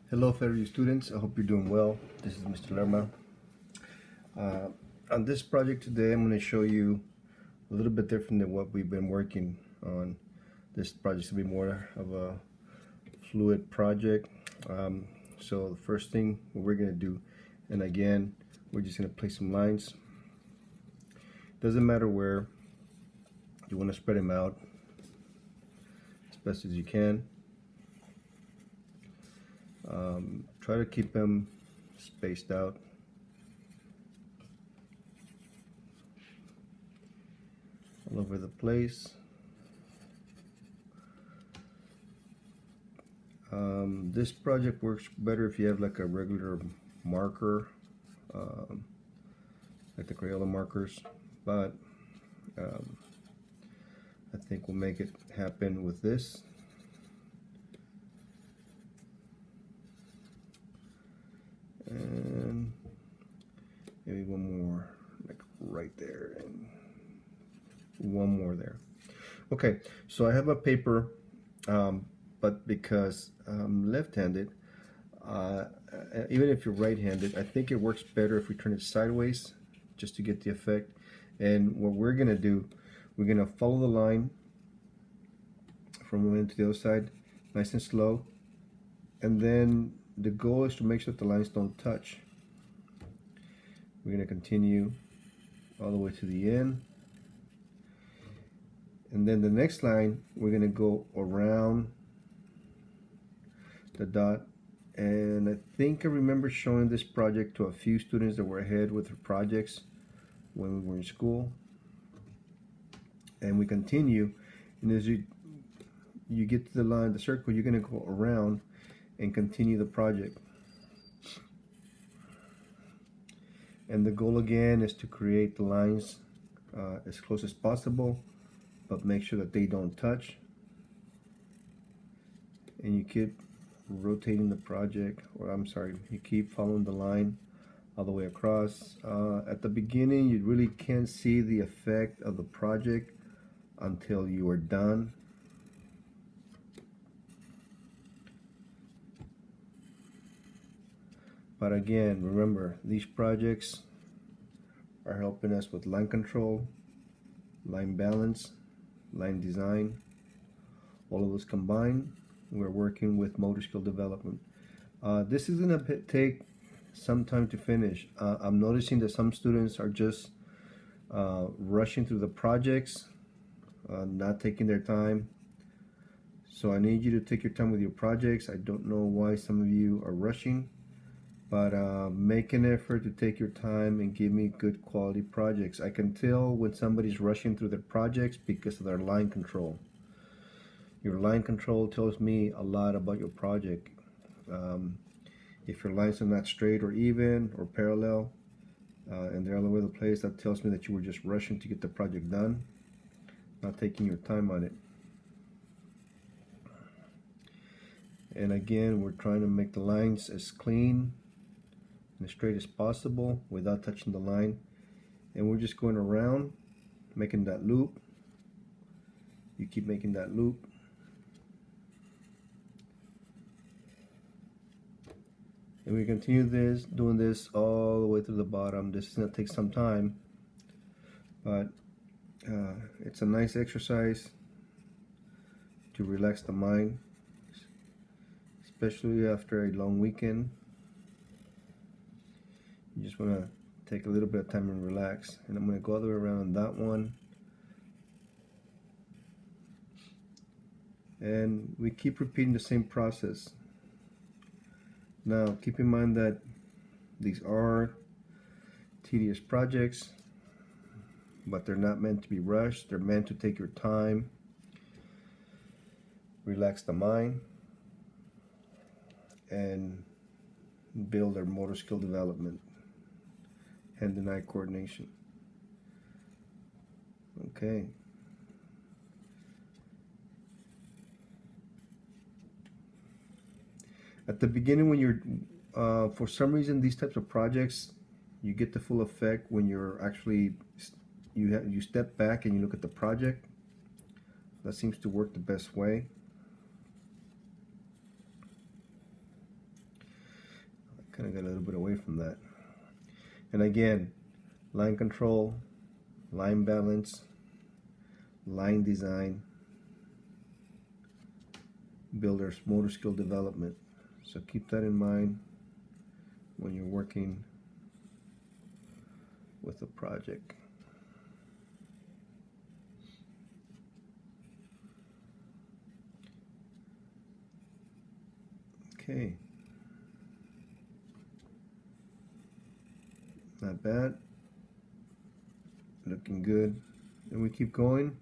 Hello, fellow students. I hope you're doing well. This is Mr. Lerma. On this project today, I'm going to show you a little bit different than what we've been working on. This project will be more of a fluid project. So the first thing we're going to do, and again, we're just going to place some lines. Doesn't matter where. You want to spread them out as best as you can. Try to keep them spaced out. All over the place. This project works better if you have like a regular marker, like the Crayola markers, but I think we'll make it happen with this. And maybe one more, like right there, and one more there. Okay, so I have a paper, but because I'm left-handed, even if you're right-handed, I think it works better if we turn it sideways, just to get the effect. And what we're gonna do, we're gonna follow the line from one end to the other side, nice and slow, and then the goal is to make sure that the lines don't touch. We're going to continue all the way to the end, and then the next line we're going to go around the dot. And I think I remember showing this project to a few students that were ahead with their projects when we were in school. And we continue, and as you get to the line, the circle, you're going to go around and continue the project. And the goal again is to create the lines as close as possible, but make sure that they don't touch. And you keep rotating the project, or I'm sorry, you keep following the line all the way across. At the beginning, you really can't see the effect of the project until you are done. But again, remember, these projects are helping us with line control, line balance, line design. All of those combined, we're working with motor skill development. This is going to take some time to finish. I'm noticing that some students are just rushing through the projects, not taking their time. So I need you to take your time with your projects. I don't know why some of you are rushing. But make an effort to take your time and give me good quality projects. I can tell when somebody's rushing through their projects because of their line control. Your line control tells me a lot about your project. If your lines are not straight or even or parallel, and they're all over the place, that tells me that you were just rushing to get the project done, not taking your time on it. And again, we're trying to make the lines as clean and as straight as possible without touching the line. And we're just going around making that loop. You keep making that loop. And we continue this, doing this all the way to the bottom. This is going to take some time, but it's a nice exercise to relax the mind, especially after a long weekend. You just want to take a little bit of time and relax. And I'm going to go all the way around that one. And we keep repeating the same process. Now, keep in mind that these are tedious projects, but they're not meant to be rushed. They're meant to take your time, relax the mind, and build their motor skill development, hand and eye coordination. Okay. At the beginning, when you're, for some reason, these types of projects, you get the full effect when you're actually, you step back and you look at the project. That seems to work the best way. kind of got a little bit away from that. And again, line control, line balance, line design, builder's motor skill development. So keep that in mind when you're working with a project. Okay. Not bad. Looking good. And we keep going.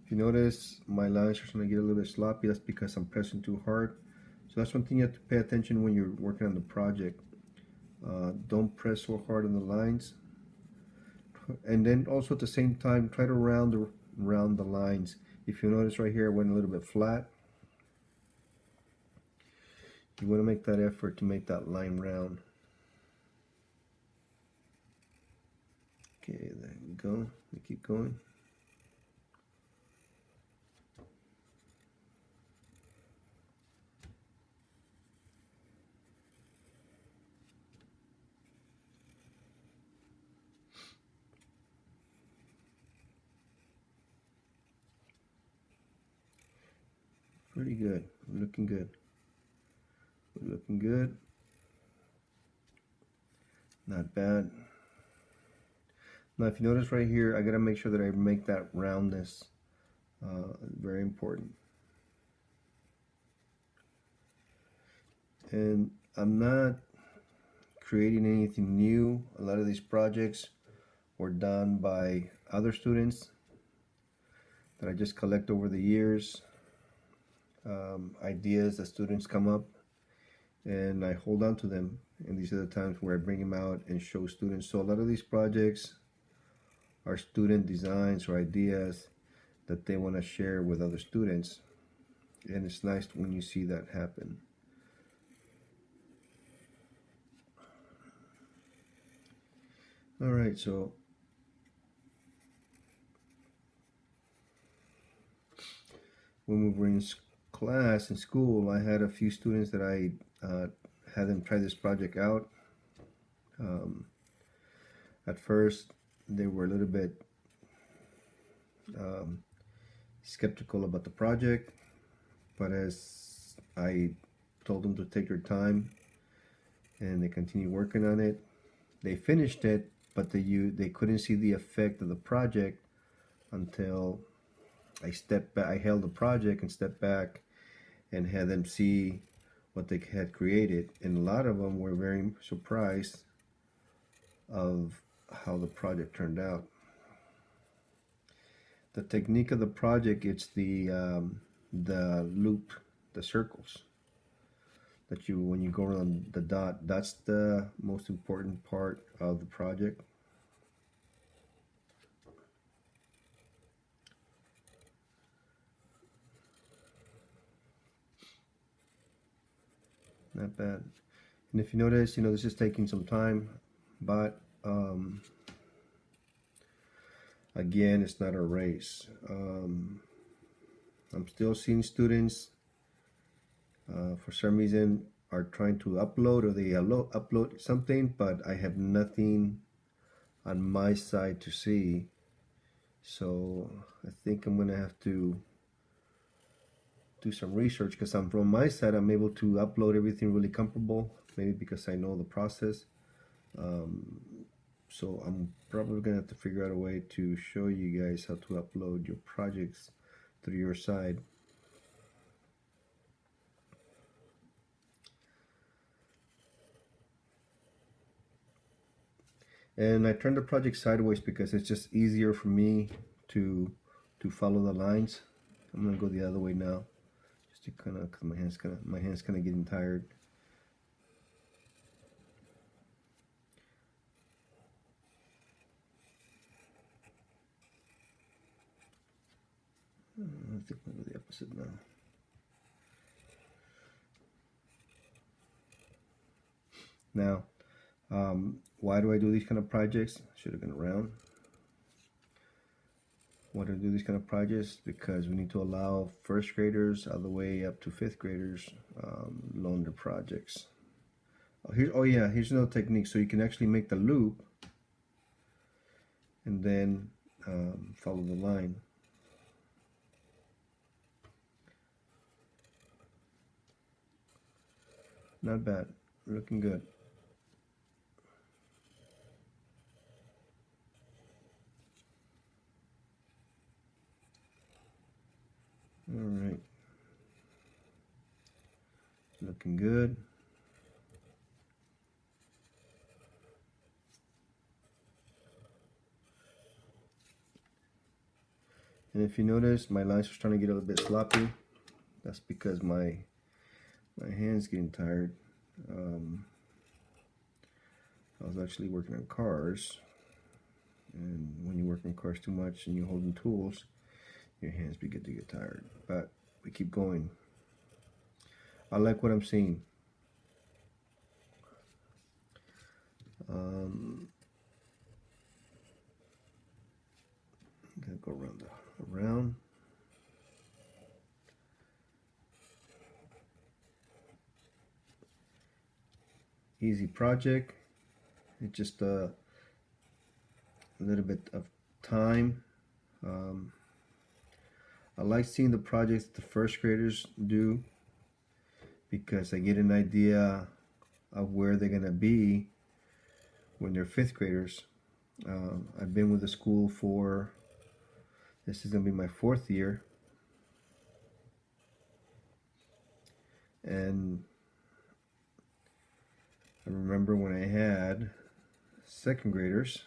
If you notice, my lines are starting to get a little bit sloppy. That's because I'm pressing too hard. So that's one thing you have to pay attention when you're working on the project. Don't press so hard on the lines. And then also at the same time, try to round the lines. If you notice right here, it went a little bit flat. You want to make that effort to make that line round. Okay, there we go. We keep going. Pretty good. We're looking good. We're looking good. Not bad. Now, if you notice right here, I gotta make sure that I make that roundness very important. And I'm not creating anything new. A lot of these projects were done by other students that I just collect over the years. Ideas that students come up, and I hold on to them, and these are the times where I bring them out and show students. So a lot of these projects are student designs or ideas that they want to share with other students, and it's nice when you see that happen. All right, so when we were in class in school, I had a few students that I had them try this project out. At first, they were a little bit skeptical about the project, but as I told them to take their time and they continued working on it, they finished it, but they couldn't see the effect of the project until I stepped back. I held the project and stepped back and had them see what they had created, and a lot of them were very surprised of how the project turned out. The technique of the project, it's the loop, the circles that when you go around the dot, that's the most important part of the project. Not bad. And if you notice, this is taking some time, but again, it's not a race. I'm still seeing students for some reason are trying to upload, or they upload something, but I have nothing on my side to see. So I think I'm gonna have to do some research, because from my side I'm able to upload everything really comfortable, maybe because I know the process. So I'm probably gonna have to figure out a way to show you guys how to upload your projects through your side. And I turned the project sideways because it's just easier for me to follow the lines. I'm gonna go the other way now, just to cause my hands kind of getting tired. I think I'll do the opposite now. Now, why do I do these kind of projects? Should have been around. want to do these kind of projects because we need to allow first graders all the way up to fifth graders loan their projects. Here's another technique. So you can actually make the loop and then follow the line. Not bad, looking good. All right, looking good. And if you notice, my lines are starting to get a little bit sloppy. That's because my hand's getting tired. I was actually working on cars, and when you work on cars too much and you're holding tools, your hands begin to get tired. But we keep going. I like what I'm seeing. I'm gonna go around. Easy project. It's just a little bit of time. I like seeing the projects the first graders do because I get an idea of where they're gonna be when they're fifth graders. I've been with the school for, this is gonna be my 4th year, and I remember when I had second graders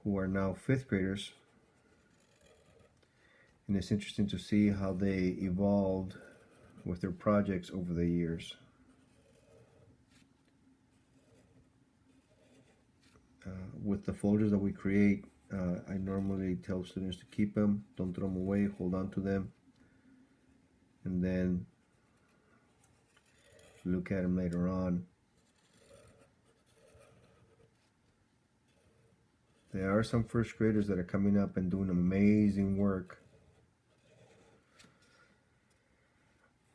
who are now fifth graders, and it's interesting to see how they evolved with their projects over the years. With the folders that we create, I normally tell students to keep them, don't throw them away, hold on to them, and then look at them later on. There are some first graders that are coming up and doing amazing work,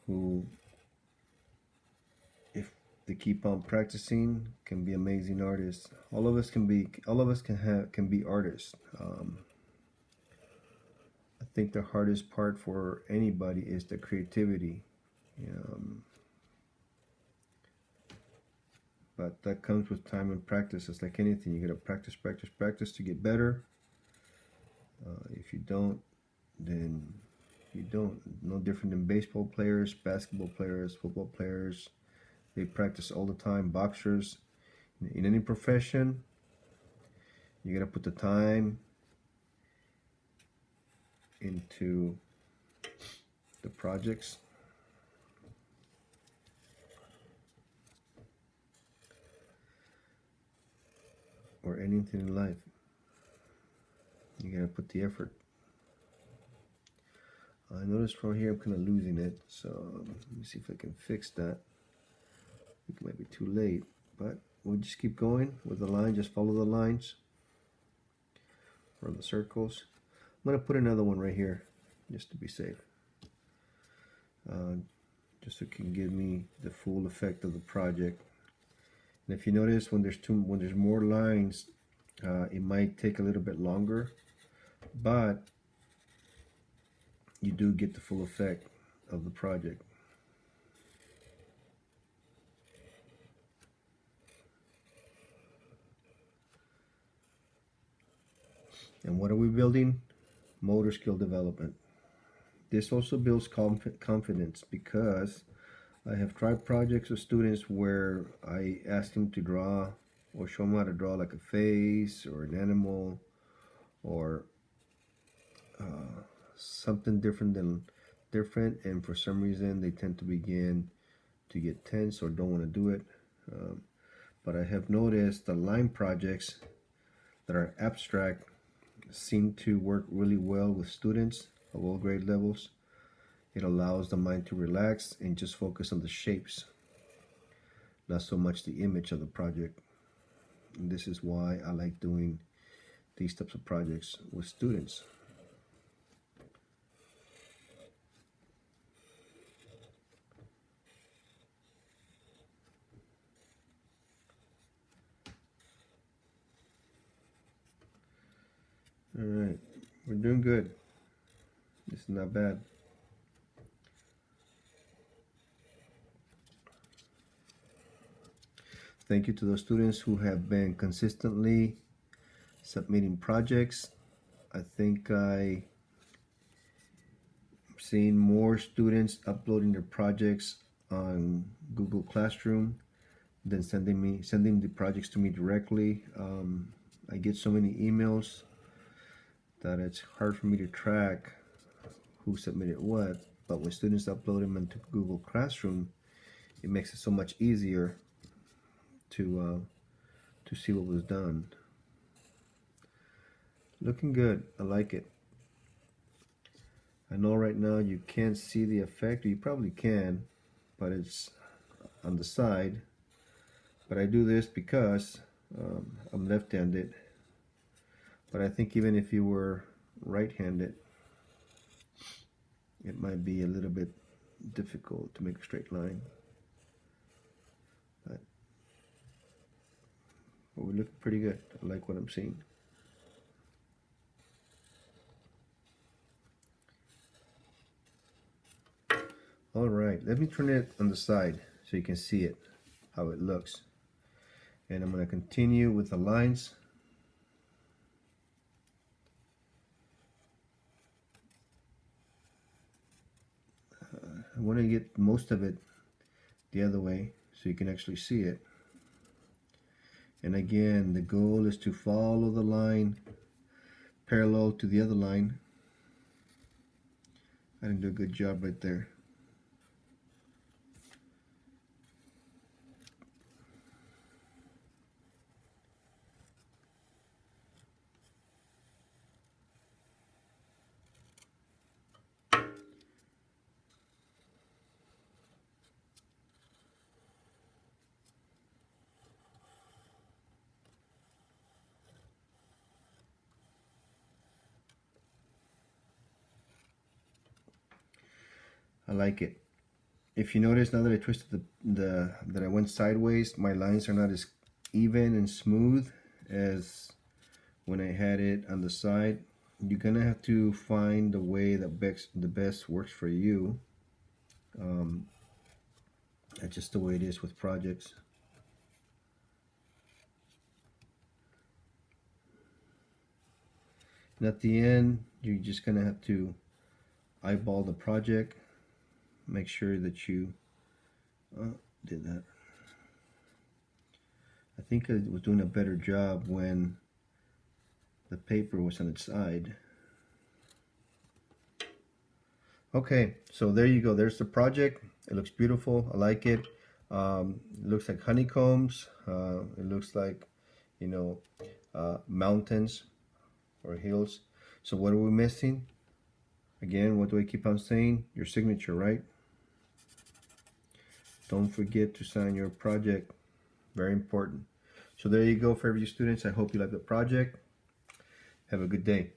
who, if they keep on practicing, can be amazing artists. All of us can be artists. I think the hardest part for anybody is the creativity. But that comes with time and practice. It's like anything. You gotta practice to get better. If you don't, then you don't. No different than baseball players, basketball players, football players. They practice all the time. Boxers. In any profession, you gotta put the time into the projects. Or anything in life, you gotta put the effort. I noticed right here I'm kind of losing it, so let me see if I can fix that. I think it might be too late, but we'll just keep going with the line. Just follow the lines or the circles. I'm gonna put another one right here just to be safe, just so it can give me the full effect of the project. And if you notice, when there's more lines, it might take a little bit longer, but you do get the full effect of the project. And what are we building? Motor skill development. This also builds confidence, because I have tried projects with students where I ask them to draw or show them how to draw like a face or an animal or something different, and for some reason they tend to begin to get tense or don't want to do it. But I have noticed the line projects that are abstract seem to work really well with students of all grade levels. It allows the mind to relax and just focus on the shapes, not so much the image of the project. And this is why I like doing these types of projects with students. All right, we're doing good. This is not bad. Thank you to those students who have been consistently submitting projects. I think I'm seeing more students uploading their projects on Google Classroom than sending the projects to me directly. I get so many emails that it's hard for me to track who submitted what, but when students upload them into Google Classroom, it makes it so much easier to see what was done. Looking good. I like it. I know right now you can't see the effect, or you probably can, but it's on the side. But I do this because I'm left-handed. But I think even if you were right-handed, it might be a little bit difficult to make a straight line. But we look pretty good. I like what I'm seeing. All right, let me turn it on the side so you can see it, how it looks. And I'm going to continue with the lines. I want to get most of it the other way so you can actually see it. And again, the goal is to follow the line parallel to the other line. I didn't do a good job right there. I like it. If you notice, now that I twisted that I went sideways, my lines are not as even and smooth as when I had it on the side. You're gonna have to find the way that the best works for you. That's just the way it is with projects. And at the end, you're just gonna have to eyeball the project. Make sure that you did that. I think I was doing a better job when the paper was on its side. Okay, so there you go. There's the project. It looks beautiful. I like it. It looks like honeycombs. It looks like, you know, mountains or hills. So what are we missing? Again, what do I keep on saying? Your signature, right? Don't forget to sign your project. Very important. So there you go for every students. I hope you like the project. Have a good day.